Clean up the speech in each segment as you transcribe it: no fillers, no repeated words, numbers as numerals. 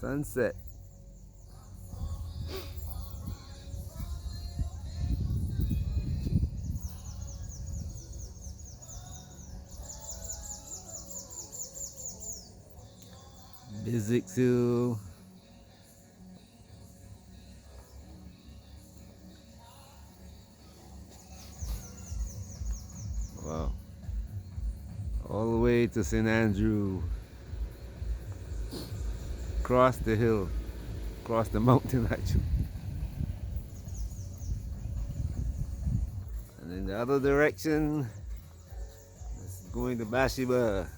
Sunset. Music too. Wow. All the way to St. Andrew. Across the hill. Across the mountain actually. And in the other direction, it's going to Bathsheba.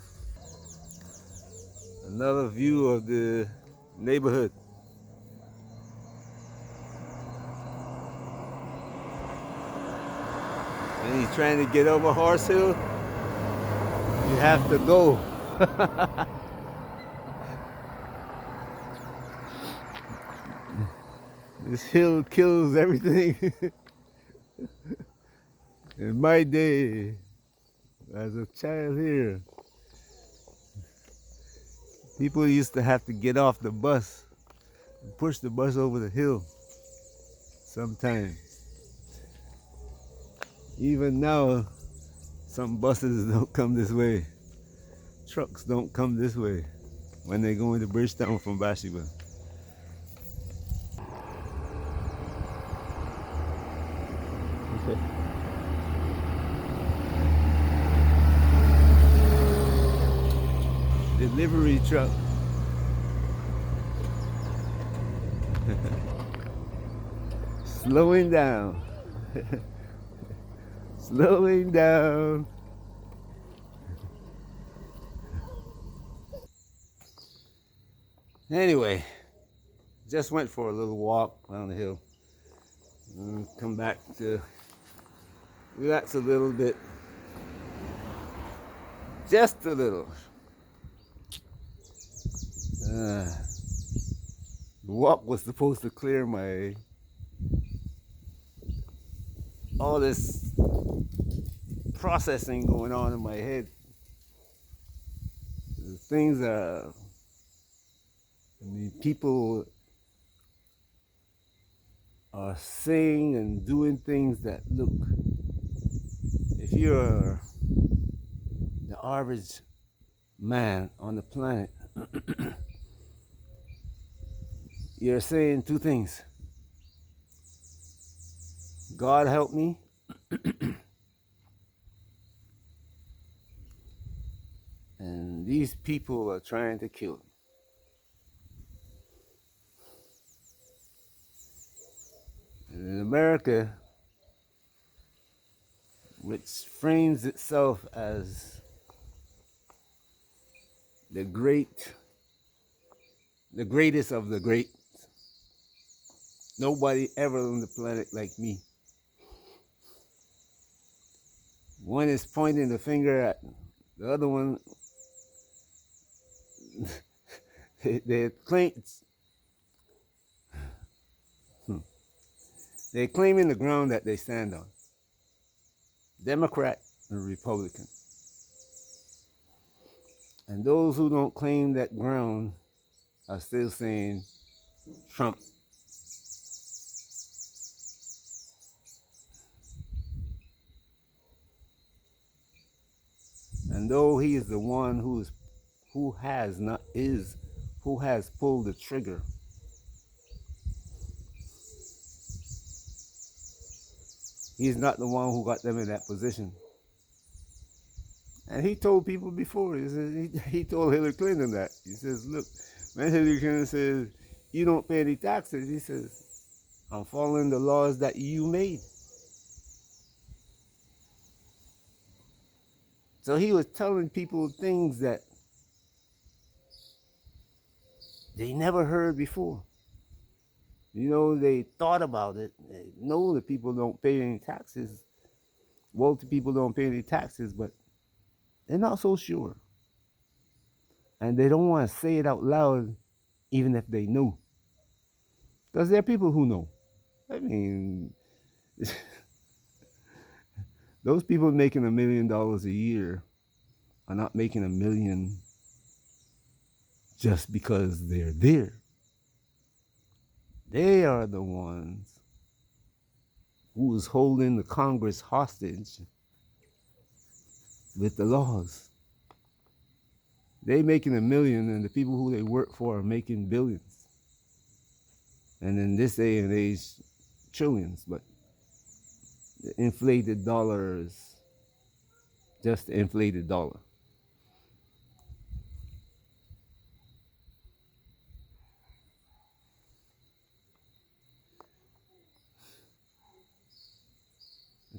Another view of the neighborhood. And he's trying to get over Horse Hill. You have to go. This hill kills everything. In my day, as a child here, people used to have to get off the bus and push the bus over the hill sometimes. Even now, some buses don't come this way. Trucks don't come this way when they go into Bridgetown from Bathsheba. Okay. Delivery truck. Slowing down. Slowing down. Anyway, just went for a little walk down the hill. And come back to relax a little bit. Just a little. The walk was supposed to clear my all this processing going on in my head. The things people are saying and doing things that look, if you're the average man on the planet, you're saying two things. God help me. And these people are trying to kill me. And in America, which frames itself as the greatest of the great, nobody ever on the planet like me. One is pointing the finger at the other one. They're claiming the ground that they stand on. Democrat and Republican. And those who don't claim that ground are still saying Trump. And though he is the one who has pulled the trigger, he's not the one who got them in that position. And he told people before, he told Hillary Clinton that. He says, look, when Hillary Clinton says, you don't pay any taxes, he says, I'm following the laws that you made. So he was telling people things that they never heard before. You know, they thought about it. They know that people don't pay any taxes. Wealthy people don't pay any taxes, but they're not so sure. And they don't want to say it out loud, even if they know. Because there are people who know. I mean, those people making $1 million a year are not making $1 million just because they're there. They are the ones who is holding the Congress hostage with the laws. They making a million, and the people who they work for are making billions. And in this day and age, trillions. But the inflated dollar is just the inflated dollar.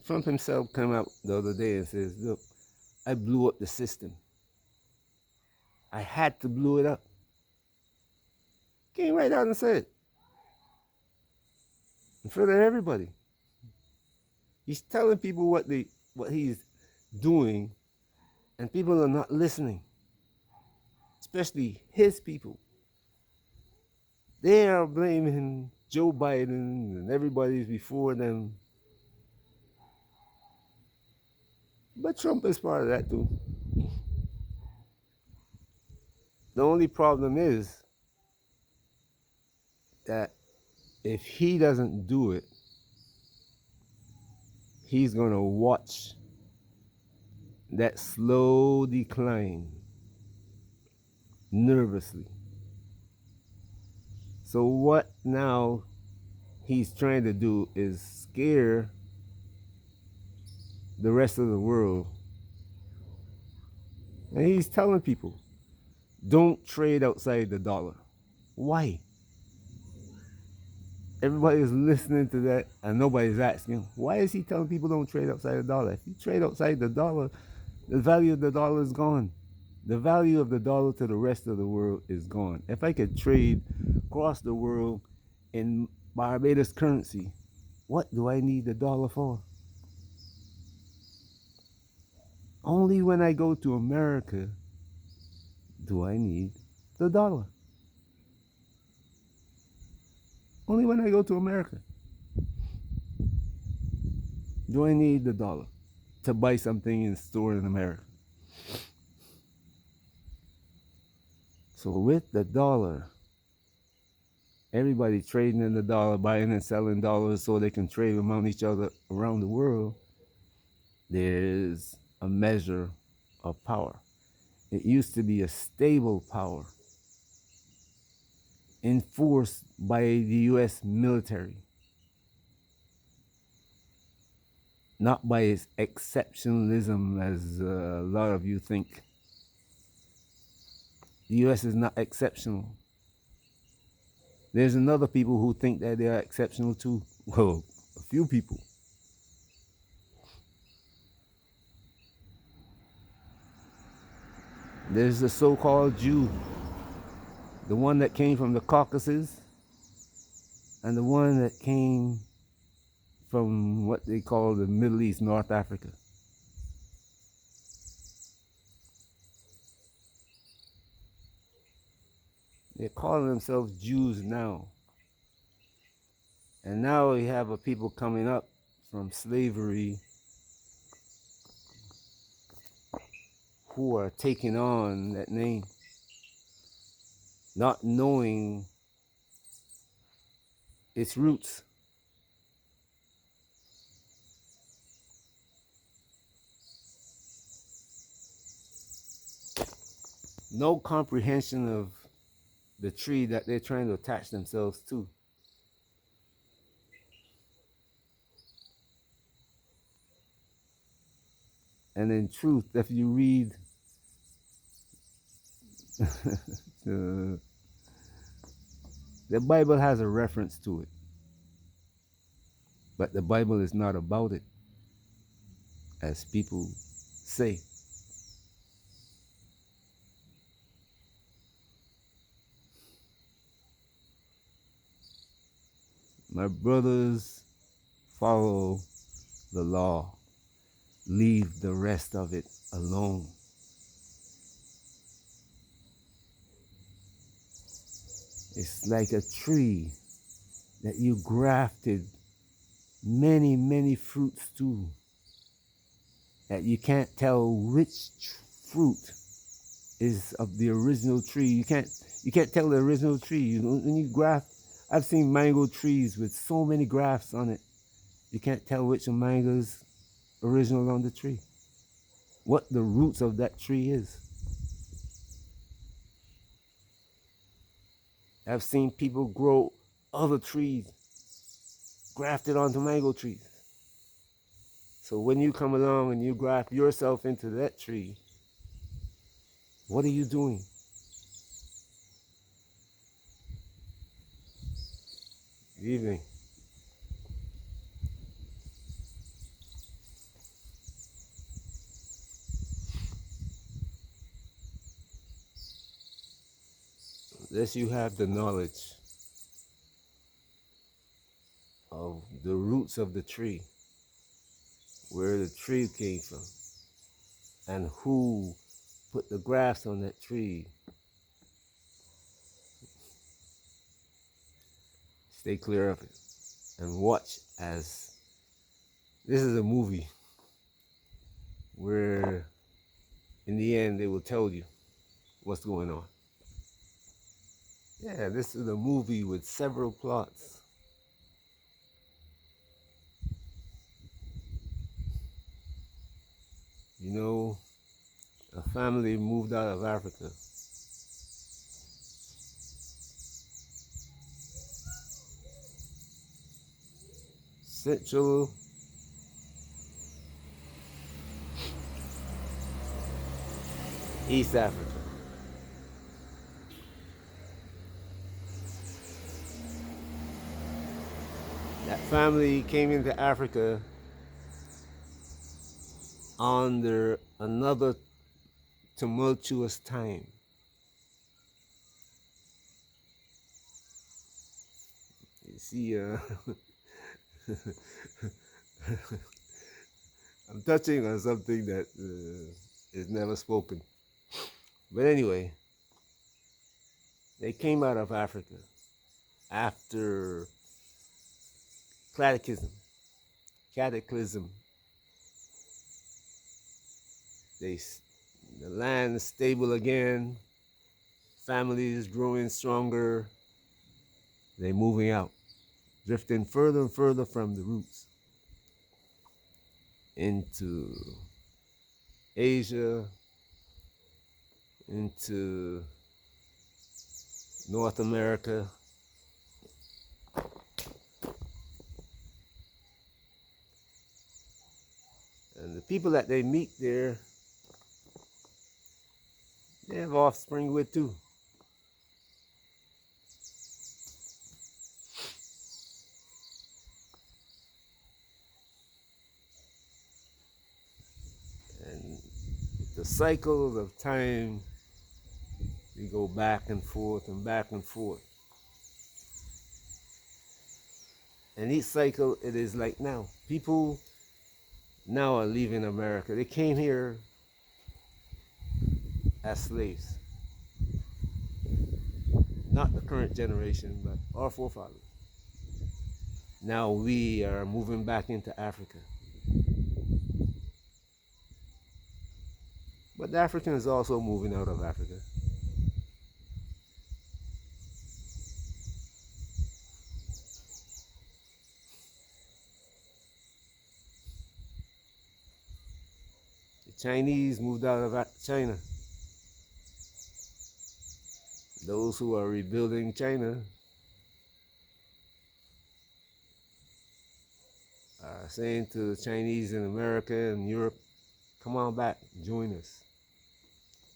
Trump himself came out the other day and says, look, I blew up the system. I had to blow it up. Came right out and said it in front of everybody. He's telling people what he's doing, and people are not listening, especially his people. They are blaming Joe Biden and everybody's before them. But Trump is part of that too. The only problem is that if he doesn't do it, he's going to watch that slow decline nervously. So what now he's trying to do is scare the rest of the world. And he's telling people, don't trade outside the dollar. Why? Everybody is listening to that and nobody's asking, why is he telling people don't trade outside the dollar? If you trade outside the dollar, the value of the dollar is gone. The value of the dollar to the rest of the world is gone. If I could trade across the world in Barbados currency, what do I need the dollar for? Only when I go to America do I need the dollar. Only when I go to America do I need the dollar to buy something in store in America. So with the dollar, everybody trading in the dollar, buying and selling dollars so they can trade among each other around the world, there's a measure of power. It used to be a stable power enforced by the US military, not by its exceptionalism as a lot of you think. The US is not exceptional. There's another people who think that they are exceptional too. Well, a few people. There's the so-called Jew, the one that came from the Caucasus, and the one that came from what they call the Middle East, North Africa. They're calling themselves Jews now. And now we have a people coming up from slavery who are taking on that name, not knowing its roots. No comprehension of the tree that they're trying to attach themselves to. And in truth, if you read the Bible has a reference to it, but the Bible is not about it, as people say. My brothers, follow the law. Leave the rest of it alone. It's like a tree that you grafted many, many fruits to, that you can't tell which fruit is of the original tree. You can't tell the original tree. When you graft I've seen mango trees with so many grafts on it, you can't tell which mango is original on the tree, what the roots of that tree is. I've seen people grow other trees grafted onto mango trees. So when you come along and you graft yourself into that tree, what are you doing? Good evening. Unless you have the knowledge of the roots of the tree, where the tree came from, and who put the grafts on that tree, stay clear of it and watch as this is a movie where in the end they will tell you what's going on. Yeah, this is a movie with several plots. You know, a family moved out of Africa. Central East Africa. That family came into Africa under another tumultuous time. You see, I'm touching on something that is never spoken. But anyway, they came out of Africa after cataclysm. They, the land is stable again. Families growing stronger. They moving out, drifting further and further from the roots into Asia, into North America. And the people that they meet there, they have offspring with too. And the cycles of time, we go back and forth and back and forth. And each cycle, it is like now. People now are leaving America. They came here as slaves. Not the current generation, but our forefathers. Now we are moving back into Africa. But the African is also moving out of Africa. The Chinese moved out of China. Those who are rebuilding China are saying to the Chinese in America and Europe, come on back, join us.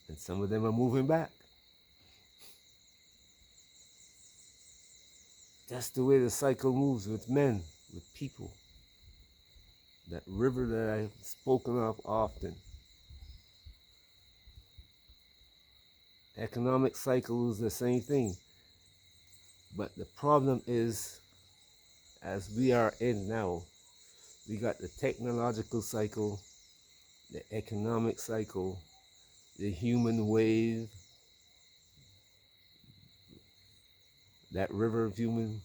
And some of them are moving back. That's the way the cycle moves with men, with people. That river that I've spoken of often. Economic cycle is the same thing. But the problem is, as we are in now, we got the technological cycle, the economic cycle, the human wave, that river of human,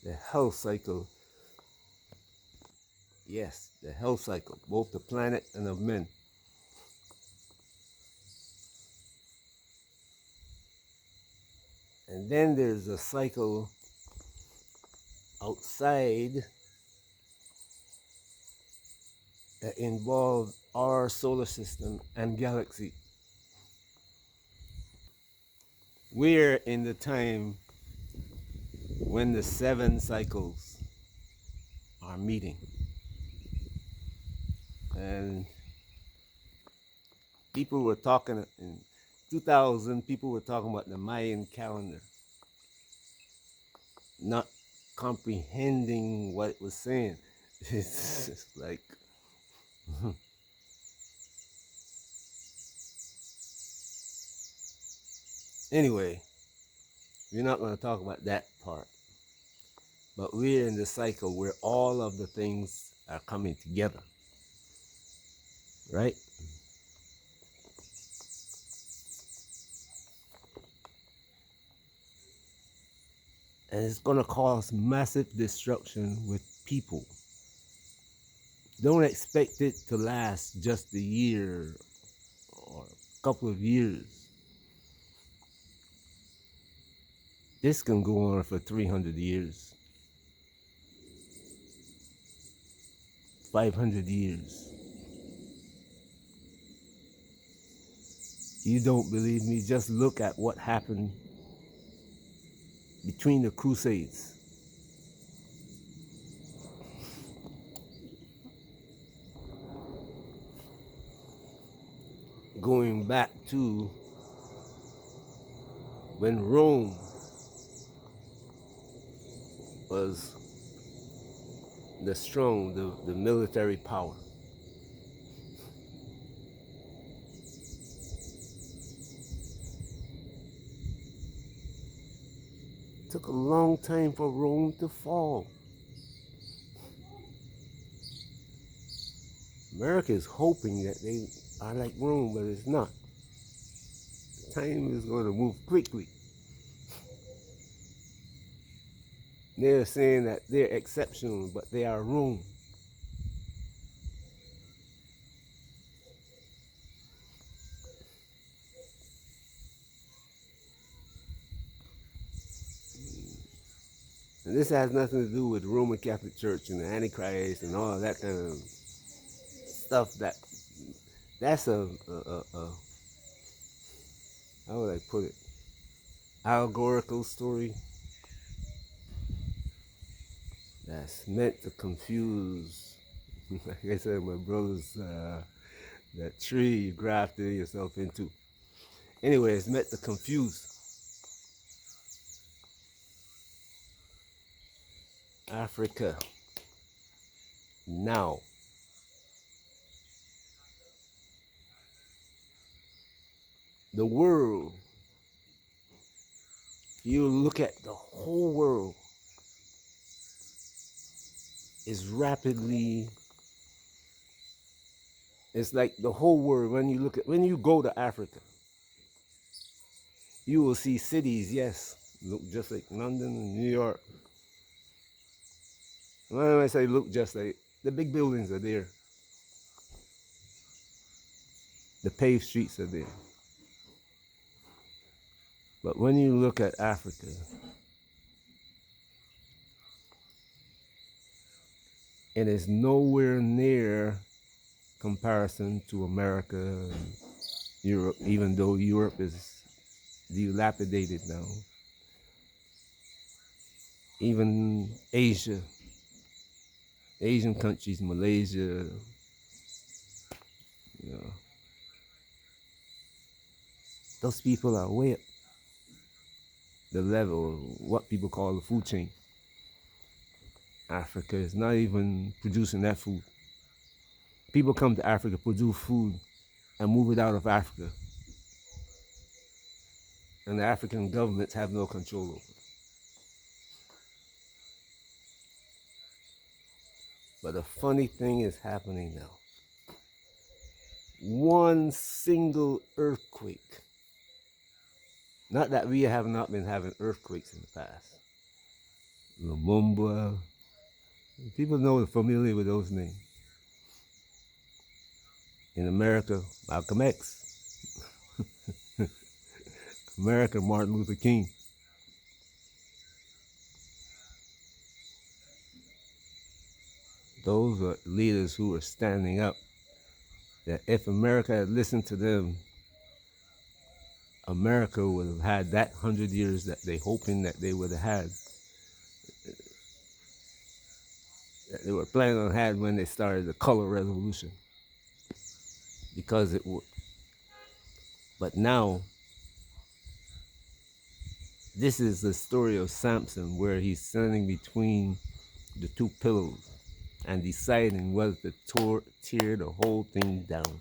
the health cycle. Yes, the health cycle, both the planet and of men. And then there's a cycle outside that involves our solar system and galaxy. We're in the time when the 7 cycles are meeting. And people were talking in 2000, people were talking about the Mayan calendar, not comprehending what it was saying. It's just like, anyway, we're not going to talk about that part. But we're in the cycle where all of the things are coming together, right? And it's going to cause massive destruction with people. Don't expect it to last just a year or a couple of years. This can go on for 300 years, 500 years. You don't believe me? Just look at what happened between the crusades. Going back to when Rome was the military power. It took a long time for Rome to fall. America is hoping that they are like Rome, but it's not. Time is going to move quickly. They're saying that they're exceptional, but they are Rome. And this has nothing to do with the Roman Catholic Church and the Antichrist and all that kind of stuff. That's a how would I put it? Allegorical story that's meant to confuse. Like I said, my brother's that tree you grafted yourself into. Anyway, it's meant to confuse. Africa now. The world, you look at the whole world, is rapidly, it's like the whole world, when you go to Africa, you will see cities, yes, look just like London and New York. When I say look just like, the big buildings are there. The paved streets are there. But when you look at Africa, it is nowhere near comparison to America and Europe, even though Europe is dilapidated now. Even Asia, Asian countries, Malaysia, you know, those people are way up the level of what people call the food chain. Africa is not even producing that food. People come to Africa, produce food, and move it out of Africa. And the African governments have no control over it. But a funny thing is happening now. One single earthquake. Not that we have not been having earthquakes in the past. Lumumba. People know, familiar with those names. In America, Malcolm X. America, Martin Luther King. those were leaders who were standing up. That if America had listened to them, America would have had that 100 years that they hoping that they would have had, that they were planning on had when they started the color revolution, because it would. But now, this is the story of Samson, where he's standing between the two pillows and deciding whether to tear the whole thing down.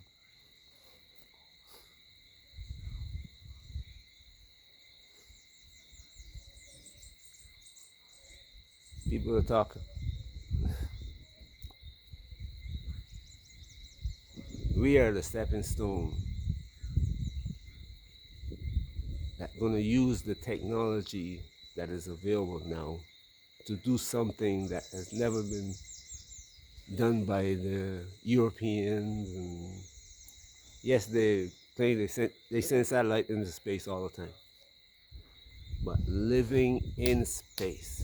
People are talking. We are the stepping stone that's going to use the technology that is available now to do something that has never been done by the Europeans. And yes, they send satellite into space all the time, but living in space,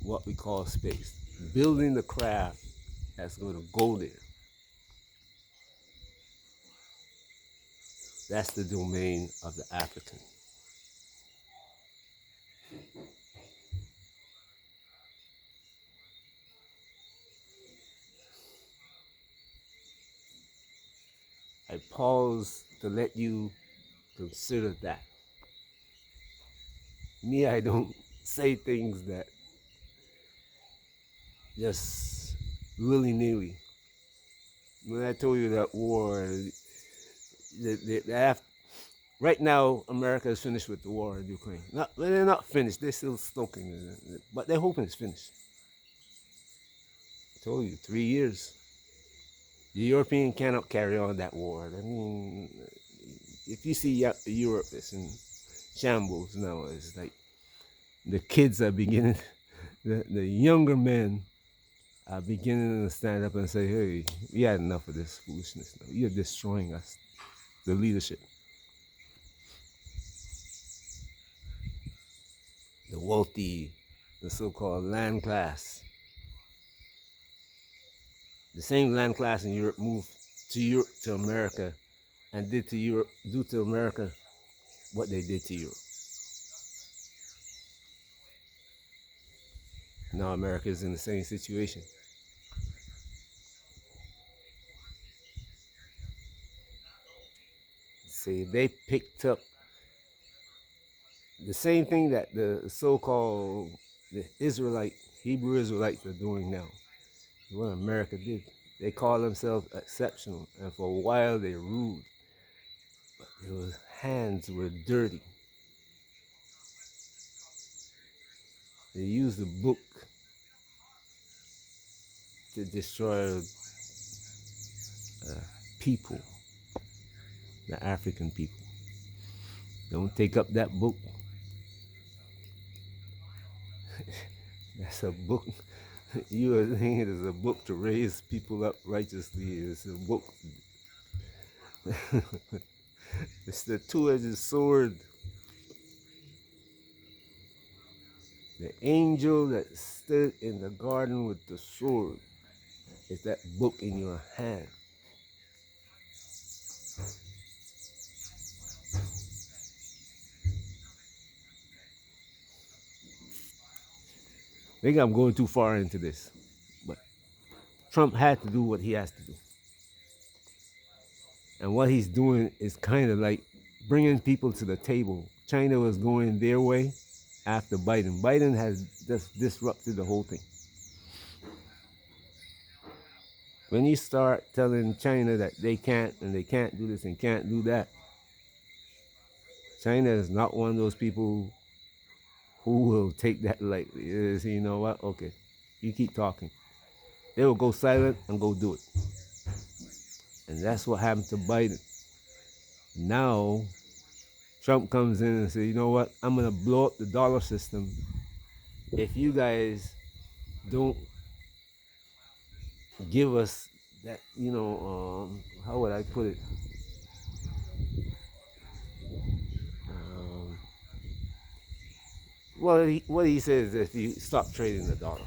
what we call space, building the craft that's going to go there, that's the domain of the African. I pause to let you consider that. Me, I don't say things that just willy-nilly. When I told you that war, right now, America is finished with the war in Ukraine. They're not finished. They're still stoking it, but they're hoping it's finished. I told you, 3 years. The European cannot carry on that war. I mean, if you see Europe, it's in shambles now. It's like the kids are beginning, the younger men are beginning to stand up and say, hey, we had enough of this foolishness now. You're destroying us, the leadership. The wealthy, the so-called land class. The same land class in Europe moved to America and do to America what they did to Europe. Now America is in the same situation. See, they picked up the same thing that the so-called Hebrew Israelites are doing now. What America did. They call themselves exceptional, and for a while they ruled, but their hands were dirty. They used the book to destroy people, the African people. Don't take up that book. That's a book. You are thinking it is a book to raise people up righteously. It's a book. It's the two-edged sword. The angel that stood in the garden with the sword is that book in your hand. I think I'm going too far into this, but Trump had to do what he has to do. And what he's doing is kind of like bringing people to the table. China was going their way after Biden. Biden has just disrupted the whole thing. When you start telling China that they can't and they can't do this and can't do that, China is not one of those people who will take that lightly. You know what? Okay, you keep talking. They will go silent and go do it. And that's what happened to Biden. Now, Trump comes in and says, you know what? I'm going to blow up the dollar system if you guys don't give us that, how would I put it? what he says is if you stop trading the dollar.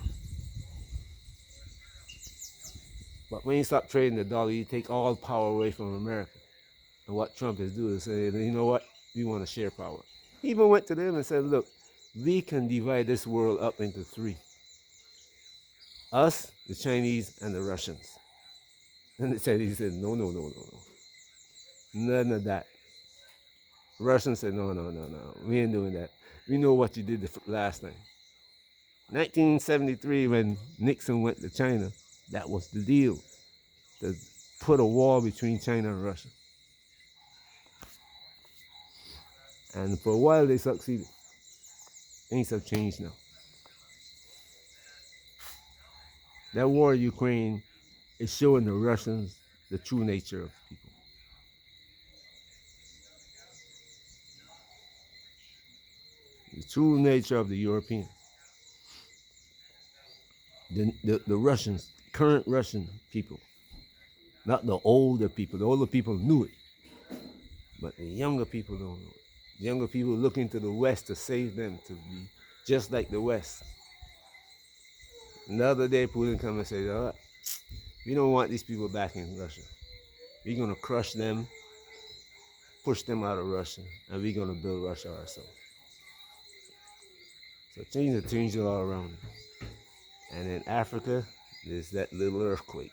But when you stop trading the dollar, you take all power away from America. And what Trump is doing is saying, you know what? We want to share power. He even went to them and said, look, we can divide this world up into three. Us, the Chinese, and the Russians. And he said, no, no, no, no, no. None of that. Russians said, no, no, no, no. We ain't doing that. We know what you did the last time. 1973, when Nixon went to China, that was the deal. To put a wall between China and Russia. And for a while they succeeded. Things have changed now. That war in Ukraine is showing the Russians the true nature of people. The true nature of the Europeans. The Russians, current Russian people. Not the older people. The older people knew it. But the younger people don't know it. The younger people looking to the West to save them, to be just like the West. And the other day, Putin come and say, oh, we don't want these people back in Russia. We're going to crush them, push them out of Russia, and we're going to build Russia ourselves. So things are all around. And in Africa, there's that little earthquake.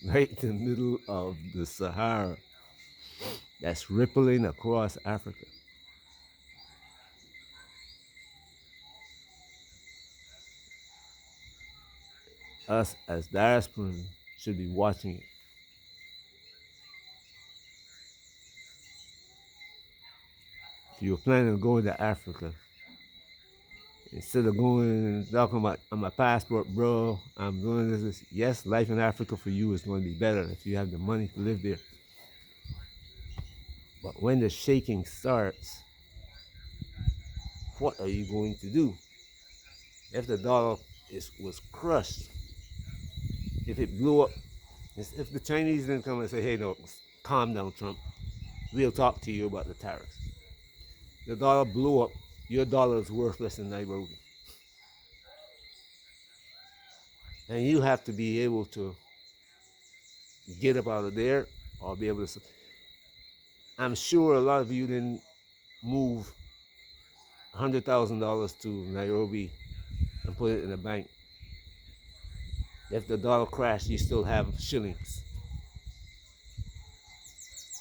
Right in the middle of the Sahara. That's rippling across Africa. Us as diasporans should be watching it. If you're planning on going to Africa, instead of going and talking about on my passport, bro, I'm doing this. Yes, life in Africa for you is going to be better if you have the money to live there. But when the shaking starts, what are you going to do? If the dollar was crushed, if it blew up, if the Chinese didn't come and say, hey, no, calm down, Trump, we'll talk to you about the tariffs. The dollar blew up, your dollar is worthless in Nairobi. And you have to be able to get up out of there or be able to. I'm sure a lot of you didn't move $100,000 to Nairobi and put it in a bank. If the dollar crashed, you still have shillings.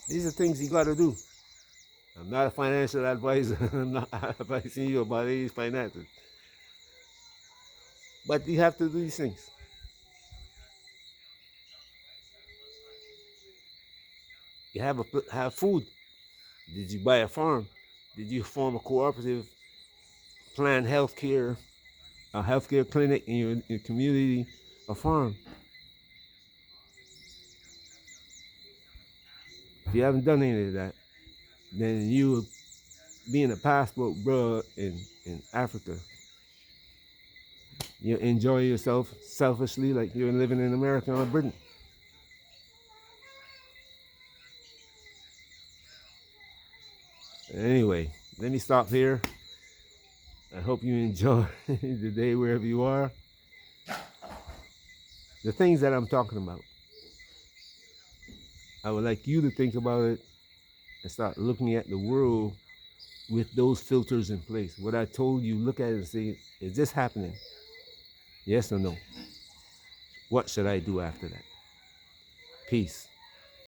These are things you got to do. I'm not a financial advisor. I'm not advising you about any finances. But you have to do these things. You have food. Did you buy a farm? Did you form a cooperative, plan healthcare, a healthcare clinic in your community, a farm? If you haven't done any of that, then you being a passport bro in Africa, you enjoy yourself selfishly like you're living in America or Britain. Anyway, let me stop here. I hope you enjoy the day wherever you are. The things that I'm talking about, I would like you to think about it and start looking at the world with those filters in place. What I told you, look at it and say, is this happening? Yes or no? What should I do after that? Peace.